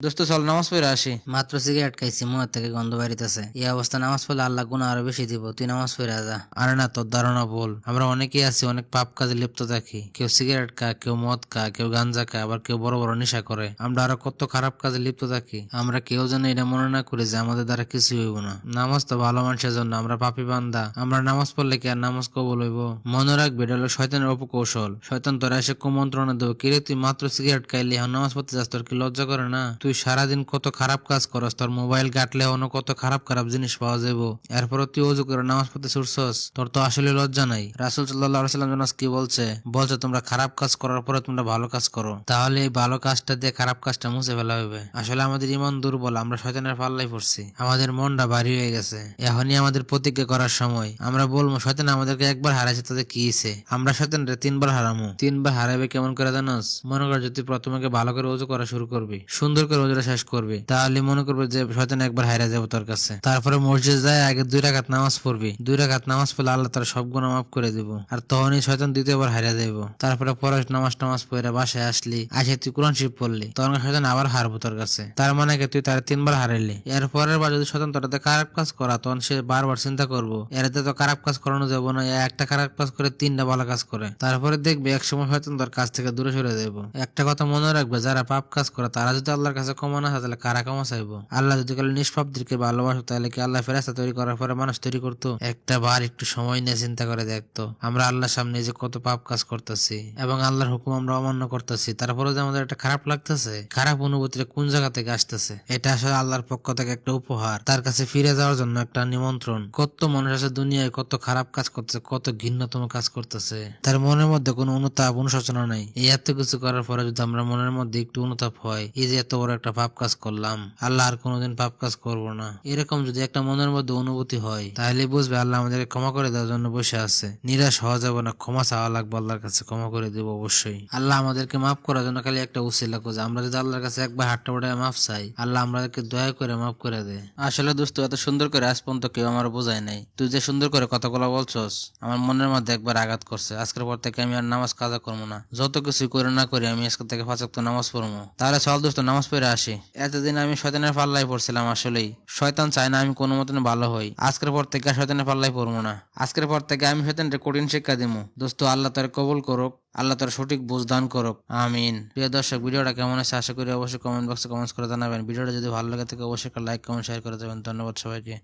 দোস্ত চল নামাজ পড়ে আসি। মাত্র সিগারেট খাইছি, মুখ থেকে গন্ধ বাড়িতেছে। এই অবস্থা নামাজ পড়লে আল্লাহ গুনাহ আরো বেশি দিব। তুই নামাজ পড়ে যা। আরে না, তোর ধারণা ভুল। আমরা অনেকেই আছি অনেক পাপ কাজে লিপ্ত থাকি। কেউ সিগারেট খায়, কেউ মদ খায়, কেউ গাঞ্জা খায়, আবার কেউ বড় বড় নেশা করে। আমরা আরো কত খারাপ কাজে লিপ্ত থাকি। আমরা কেউ যেন এটা মনে না করি যে আমাদের দ্বারা কিছু হইব না। নামাজ তো ভালো মানুষের জন্য, আমরা পাপী বান্দা। আমরা নামাজ পড়লে কি আর নামাজ কবুল হইব? মনে রাখবে, এটা হলো শয়তানের উপকৌশল। শয়তান তোরা এসে কুমন্ত্রণা দেবো, কিরে তুই মাত্র সিগারেট খাইলি এখন নামাজ পড়তে যাস, তোর কি লজ্জা করে না? তুই সারাদিন কত খারাপ কাজ করস, তোর মোবাইল ঘাটলে অন্য কত খারাপ খারাপ জিনিস পাওয়া যাবো। এরপর তুই অজু করে নামাজ পড়তে ছুটছস, তোর তো আসলে লজ্জা নাই। রাসূল সাল্লাল্লাহু আলাইহি সাল্লাম কি বলছে? বলছে তোমরা খারাপ কাজ করার পরে তোমরা ভালো কাজ করো, তাহলে এই ভালো কাজটা দিয়ে খারাপ কাজটা মুছে ফেলা হবে। আসলে আমাদের ইমান দুর্বল, আমরা শয়তানের পাল্লায় পড়ছি, আমাদের মনটা ভারী হয়ে গেছে। এখনই আমাদের প্রতিজ্ঞা করার সময়। আমরা বলবো শয়তান আমাদেরকে একবার হারাইছে, তাদের কি হইছে? আমরা শয়তানরে 3 বার হারামু। 3 বার হারাইবে কেমন করে জানোস? মনে কর যদি প্রথমে ভালো করে ওযু করা শুরু করবি, সুন্দর করে ওযুটা শেষ করবি, তাহলে মনে করবে যে শয়তান একবার হাইরা যাবে তোর কাছে। তারপরে মসজিদ যায় আগে 2 রাকাত নামাজ পড়বি। 2 রাকাত নামাজ পড়লে আল্লাহ তার সব গুনাহ মাফ করে দিব। আর তখনই শয়তান দ্বিতীয়বার হাইরা যাইব। তারপরে পরে নামাজ পড়ে বাসায় আসলি, আসে তুই কোরআন শরীফ পড়লি, তখন শয়তান আবার হারবো তোর কাছে। তার মানে কি তুই তার 3 বার হারাইলি। এর পরের বার যদি শয়তান তোর খারাপ কাজ করা, তখন সে বারবার চিন্তা করবো এরাতে তো খারাপ কাজ করানো যাবো না, একটা খারাপ কাজ করে 3টা ভালো কাজ করে। তারপরে দেখবি একসময় শয়তান তোর কাছ থেকে দূরে সরে যাবো। একটা কথা মনে রাখবে, যারা পাপ কাজ করে তারা যদি আল্লাহর কাছে ক্ষমা না হয় তাহলে কারা ক্ষমা চাইবো? আল্লাহ যদি কালে নিষ্পাপদেরকে ভালোবাসো, তাহলে কি আল্লাহ ফেরেশতা তৈরি করার পরে মানুষ তৈরি করতো? একটা বার একটু সময় নিয়ে চিন্তা করে দেখতো, আমরা আল্লাহর সামনে যে কত পাপ কাজ করতেছি এবং আল্লাহর হুকুম আমরা অমান্য করতেছি, তারপরে যে আমাদের একটা খারাপ লাগতেছে, খারাপ অনুভূতিটা কোন জায়গা থেকে আসতেছে? এটা আসলে আল্লাহর পক্ষ থেকে একটা উপহার, তার কাছে ফিরে যাওয়ার জন্য একটা নিমন্ত্রণ। কত মানুষ আছে দুনিয়ায় কত খারাপ কাজ করতেছে, কত ঘৃণ্যতম কাজ করতেছে, তার মনের মধ্যে কোনো অনুতাপ অনুশোচনা নাই। এই এত কিছু করার পরে যদি আমরা মনের মধ্যে একটু অনুতাপ হয়, এই যে এত বড় একটা পাপ কাজ করলাম, আল্লাহ আর কোনোদিন পাপ কাজ করব না, এরকম যদি একটা মনের মধ্যে অনুভূতি হয়, তাহলে বুঝবে আল্লাহ আমাদেরকে ক্ষমা করে দেওয়ার জন্য বসে আছে। নিরাশ হওয়া যাবে না, ক্ষমা চাওয়া লাগবে আল্লাহর কাছে, ক্ষমা করে দেব অবশ্যই। আল্লাহ আমাদেরকে মাফ করার জন্য খালি একটা উসিলা খোঁজে। আমরা যদি আল্লাহর কাছে একবার হাতটা বাড়ায় মাফ চাই, আল্লাহ আমাদেরকে দয়া করে মাফ করে দেয়। আসলে দোস্ত, এত সুন্দর করে আজ পর্যন্ত কেউ আমার বোঝায় নাই। তুই যে সুন্দর করে কথাগুলো বলছস, আমার মনের মধ্যে একবার আঘাত করছে। আজকের পর থেকে আমি আর নামাজ কাজা করবো না। যত কিছু করে না করি আমি আজকে থেকে 5 ওয়াক্ত নামাজ পড়বো। তাহলে চল দোস্ত নামাজ পড়ে আসি। এতদিন আমি শয়তানের পাল্লায় পড়ছিলাম, আসলেই শয়তান চায় না আমি কোনো মতন ভালো হই। আজকের পর থেকে শয়তানের পাল্লায় পড়বো না। আজকের পর থেকে আমি শয়তানকে কঠিন শিক্ষা দিমু। দোস্ত আল্লাহ তার কবুল করুক, আল্লাহ তার সঠিক বুঝ দান করুক, আমিন। প্রিয় দর্শক, ভিডিওটা কেমন আছে আশা করি অবশ্যই কমেন্ট বক্সে কমেন্টস করে জানাবেন। ভিডিওটা যদি ভালো লাগে থাকে অবশ্যই একটা লাইক কমেন্ট শেয়ার করে দেবেন। ধন্যবাদ সবাইকে।